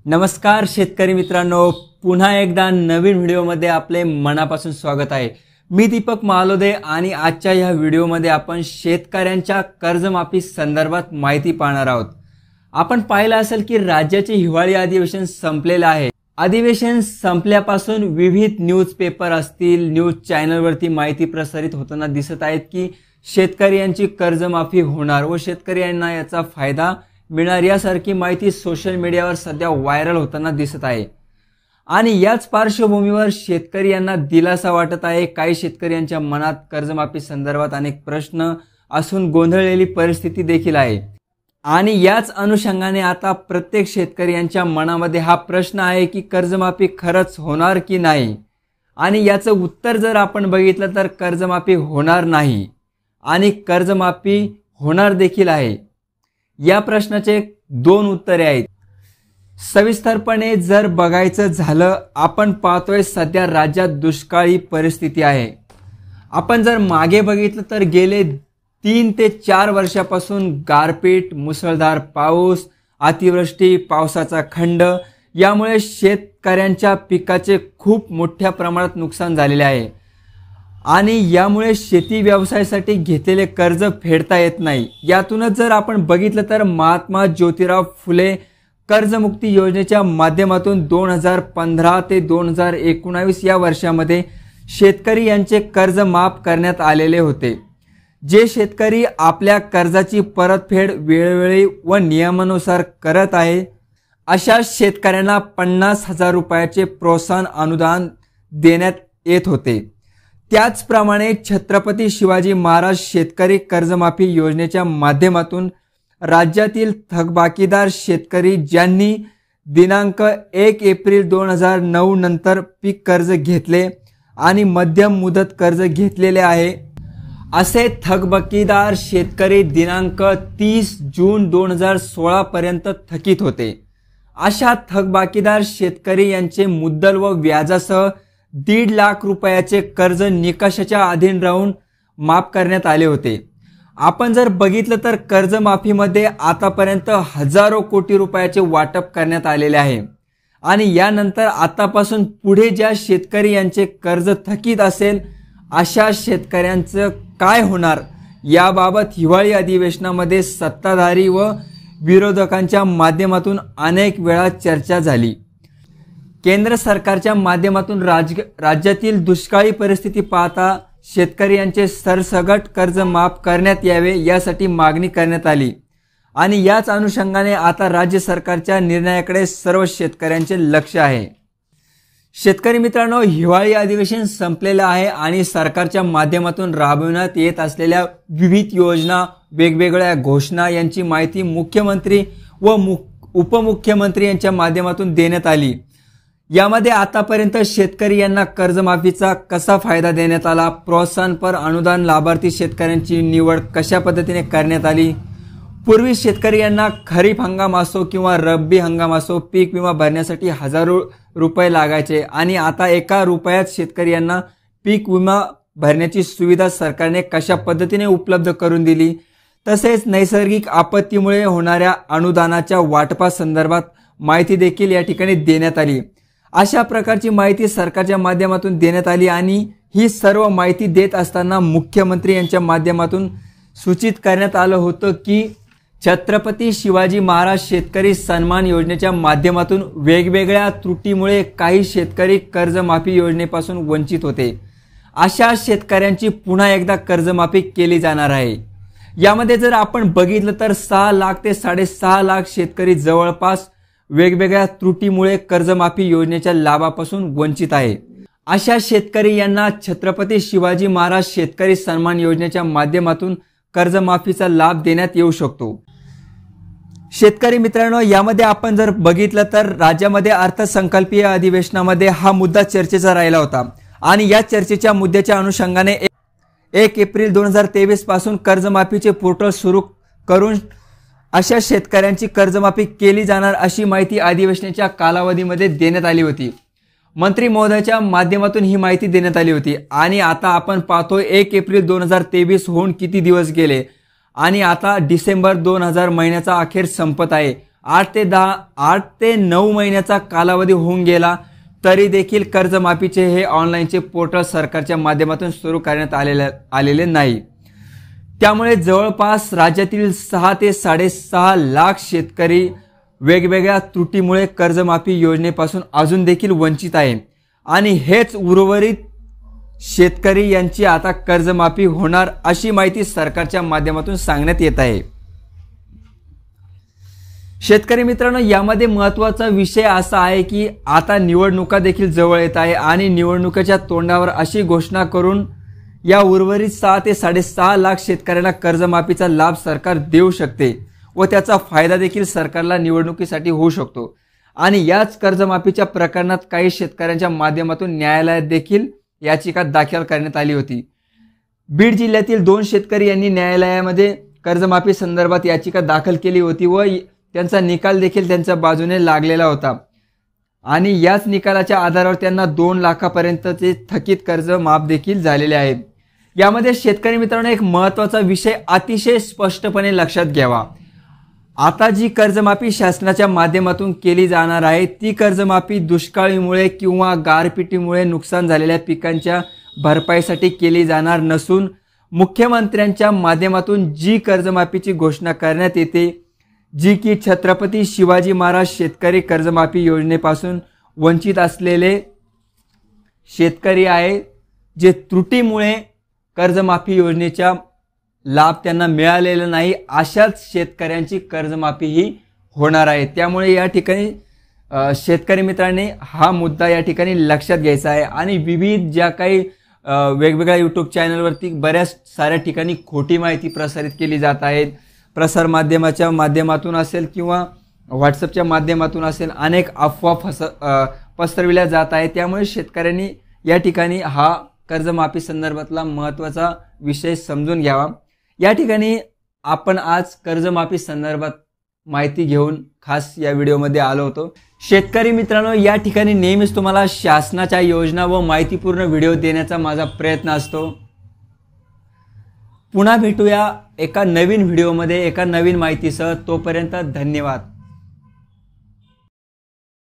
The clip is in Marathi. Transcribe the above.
नमस्कार शेतकरी मित्रांनो, पुन्हा एकदा नवीन व्हिडिओमध्ये आपले मनापासून स्वागत आहे। मी दीपक महालोदे आणि आजच्या या व्हिडिओमध्ये आपण शेतकऱ्यांच्या कर्जमाफी संदर्भात माहिती पाहणार आहोत। आपण पाहिलं असेल की राज्याचे हिवाळी अधिवेशन संपलेले आहे। अधिवेशन संपल्यापासून विविध न्यूज पेपर असतील, न्यूज चॅनलवरती माहिती प्रसारित होताना दिसत आहेत की शेतकऱ्यांची कर्जमाफी होणार व शेतकऱ्यांना याचा फायदा मिळणार यासारखी माहिती सोशल मीडियावर सध्या व्हायरल होताना दिसत आहे। आणि याच पार्श्वभूमीवर शेतकरी यांना दिलासा वाटत आहे। काही शेतकऱ्यांच्या मनात कर्जमाफी संदर्भात अनेक प्रश्न असून गोंधळलेली परिस्थिती देखील आहे। आणि याच अनुषंगाने आता प्रत्येक शेतकऱ्यांच्या मनामध्ये हा प्रश्न आहे की कर्जमाफी खरंच होणार की नाही। आणि याचं उत्तर जर आपण बघितलं तर कर्जमाफी होणार नाही आणि कर्जमाफी होणार देखील आहे। या प्रश्नाचे दोन उत्तरे आहेत। सविस्तरपणे जर बघायचं झालं, आपण पाहतोय सध्या राज्यात दुष्काळी परिस्थिती आहे। आपण जर मागे बघितलं तर गेले 3 ते 4 वर्षापासून गारपीट, मुसळधार पाऊस, अतिवृष्टी, पावसाचा खंड यामुळे शेतकऱ्यांच्या पिकाचे खूप मोठ्या प्रमाणात नुकसान झालेले आहे। आणि यामुळे शेती व्यवसायासाठी घेतलेले कर्ज फेडता येत नाही। यातूनच जर आपण बघितलं तर महात्मा ज्योतिराव फुले कर्जमुक्ती योजनेच्या माध्यमातून 2015 ते 2019 या वर्षामध्ये शेतकरी यांचे कर्ज माफ करण्यात आलेले होते। जे शेतकरी आपल्या कर्जाची परतफेड वेळोवेळी व नियमानुसार करत आहे अशा शेतकऱ्यांना 50,000 रुपयाचे प्रोत्साहन अनुदान देण्यात येत होते। त्याचप्रमाणे छत्रपती शिवाजी महाराज शेतकरी कर्जमाफी योजनेच्या माध्यमातून राज्यातील थकबाकीदार शेतकरी ज्यांनी दिनांक 1 एप्रिल 2009 नंतर पीक कर्ज घेतले आणि मध्यम मुदत कर्ज घेतलेले आहे, असे थकबाकीदार शेतकरी दिनांक 30 जून 2016 पर्यंत थकीत होते। अशा थकबाकीदार शेतकरी यांचे मुद्दल व व्याजासह 1.5 लाख रुपयाचे कर्ज निकषाच्या अधीन राहून माफ करण्यात आले होते। आपण जर बघितलं तर कर्जमाफीमध्ये आतापर्यंत हजारो कोटी रुपयाचे वाटप करण्यात आलेले आहे। आणि यानंतर आतापासून पुढे ज्या शेतकरी यांचे कर्ज थकीत असेल अशा शेतकऱ्यांचं काय होणार याबाबत हिवाळी अधिवेशनामध्ये सत्ताधारी व विरोधकांच्या माध्यमातून अनेक वेळा चर्चा झाली। केंद्र सरकारच्या माध्यमातून राज्यातील दुष्काळी परिस्थिती पाहता शेतकरी यांचे सरसगट कर्ज माफ करण्यात यावे यासाठी मागणी करण्यात आली। आणि याच अनुषंगाने आता राज्य सरकारच्या निर्णयाकडे सर्व शेतकऱ्यांचे लक्ष आहे। शेतकरी मित्रांनो, हिवाळी अधिवेशन संपलेलं आहे आणि सरकारच्या माध्यमातून राबविण्यात येत असलेल्या विविध योजना, वेगवेगळ्या घोषणा यांची माहिती मुख्यमंत्री व उपमुख्यमंत्री यांच्या माध्यमातून देण्यात आली। यामध्ये आतापर्यंत शेतकरी यांना कर्जमाफीचा कसा फायदा देण्यात आला, प्रोत्साहनपर अनुदान लाभार्थी शेतकऱ्यांची निवड कशा पद्धतीने करण्यात आली, पूर्वी शेतकरी यांना खरीप हंगाम असो किंवा रब्बी हंगाम असो पीक विमा भरण्यासाठी हजारो रुपये लागायचे आणि आता 1 रुपयात शेतकरी यांना पीक विमा भरण्याची सुविधा सरकारने कशा पद्धतीने उपलब्ध करून दिली। तसेच नैसर्गिक आपत्तीमुळे होणाऱ्या अनुदानाच्या वाटपासंदर्भात माहिती देखील या ठिकाणी देण्यात आली। अशा प्रकारची माहिती सरकारच्या माध्यमातून देण्यात आली आणि ही सर्व माहिती देत असताना मुख्यमंत्री यांच्या माध्यमातून सूचित करण्यात आलं होतं की छत्रपती शिवाजी महाराज शेतकरी सन्मान योजनेच्या माध्यमातून वेगवेगळ्या त्रुटीमुळे काही शेतकरी कर्जमाफी योजनेपासून वंचित होते। अशा शेतकऱ्यांची पुन्हा एकदा कर्जमाफी केली जाणार आहे। यामध्ये जर आपण बघितलं तर 6 लाख ते 6.5 लाख शेतकरी जवळपास वेगवेगळ्या त्रुटीमुळे कर्जमाफी योजनेच्या लाभापासून वंचित आहे। अशा शेतकरी यांना छत्रपती शिवाजी महाराज शेतकरी सन्मान योजनेच्या माध्यमातून कर्जमाफीचा लाभ देण्यात येऊ शकतो। शेतकरी मित्रांनो, यामध्ये आपण जर बघितलं तर राज्यामध्ये अर्थसंकल्पीय अधिवेशनामध्ये हा मुद्दा चर्चेचा राहिला होता आणि या चर्चेच्या मुद्द्याच्या अनुषंगाने 1 एप्रिल 2023 पासून कर्जमाफीचे पोर्टल सुरू करून अशा शेतकऱ्यांची कर्जमाफी केली जाणार अशी माहिती अधिवेशनाच्या कालावधीमध्ये देण्यात आली होती। मंत्री महोदयाच्या माध्यमातून ही माहिती देण्यात आली होती आणि आता आपण पाहतोय 1 एप्रिल 2023 होऊन किती दिवस गेले आणि आता डिसेंबर 2000 महिन्याचा अखेर संपत आहे 8 ते 9 महिन्याचा कालावधी होऊन गेला तरी देखील कर्जमाफीचे हे ऑनलाईनचे पोर्टल सरकारच्या माध्यमातून सुरू करण्यात आलेले नाही। त्यामुळे जवळपास राज्यातील 6 ते 6.5 लाख शेतकरी वेगवेगळ्या त्रुटीमुळे कर्जमाफी योजनेपासून अजून देखील वंचित आहे आणि हेच उर्वरित शेतकरी यांची आता कर्जमाफी होणार अशी माहिती सरकारच्या माध्यमातून सांगण्यात येत आहे। शेतकरी मित्रांनो, यामध्ये महत्त्वाचा विषय असा आहे की आता निवडणुका देखील जवळ येत आहे आणि निवडणुकीच्या तोंडावर अशी घोषणा करून या उर्वरित 6 ते 6.5 लाख शेतकऱ्यांना कर्जमाफीचा लाभ सरकार देऊ शकते व त्याचा फायदा देखील सरकारला निवडणुकीसाठी होऊ शकतो। आणि याच कर्जमाफीच्या प्रकरणात काही शेतकऱ्यांच्या माध्यमातून न्यायालयात देखील याचिका दाखल करण्यात आली होती। बीड जिल्ह्यातील 2 शेतकरी यांनी न्यायालयामध्ये कर्जमाफी संदर्भात याचिका दाखल केली होती व त्यांचा निकाल देखील त्यांच्या बाजूने लागलेला होता आणि याच निकालाच्या आधारावर त्यांना 2 लाखापर्यंतचे थकीत कर्ज माफ देखील झालेले आहे। यामध्ये शेतकरी मित्रांनो, एक महत्त्वाचा विषय अतिशय स्पष्टपणे लक्षात घ्यावा। आता जी कर्जमाफी शासनाच्या माध्यमातून केली जाणार आहे ती कर्जमाफी दुष्काळीमुळे किंवा गारपिटीमुळे नुकसान झालेल्या पिकांच्या भरपाईसाठी केली जाणार नसून मुख्यमंत्र्यांच्या माध्यमातून जी कर्जमाफीची घोषणा करण्यात येते, जी की छत्रपती शिवाजी महाराज शेतकरी कर्जमाफी योजनेपासून वंचित असलेले शेतकरी आहे, जे त्रुटीमुळे कर्जमाफी योजनेचा लाभ त्यांना मिळालेला नाही, अशाच शेतकऱ्यांची कर्जमाफी ही होणार आहे। त्यामुळे या ठिकाणी शेतकरी मित्रांनी हा मुद्दा या ठिकाणी लक्षात घ्यायचा आहे आणि विविध ज्या काही वेगवेगळ्या यूट्यूब चॅनलवरती बऱ्याच साऱ्या ठिकाणी खोटी माहिती प्रसारित केली जात आहे। प्रसार माध्यमाच्या माध्यमातून असेल किंवा व्हॉट्सअपच्या माध्यमातून असेल, अनेक अफवा पसरविल्या जात आहेत। त्यामुळे शेतकऱ्यांनी या ठिकाणी हा कर्जमाफी संदर्भातला महत्त्वाचा विषय समजून घ्यावा। या ठिकाणी आपण आज कर्जमाफी संदर्भात माहिती घेऊन खास या व्हिडिओमध्ये आलो होतो। शेतकरी मित्रांनो, या ठिकाणी नेहमीच तुम्हाला शासनाच्या योजना व माहितीपूर्ण व्हिडिओ देण्याचा माझा प्रयत्न असतो। पुन्हा भेटूया एका नवीन व्हिडिओमध्ये एका नवीन माहितीसह। तोपर्यंत धन्यवाद।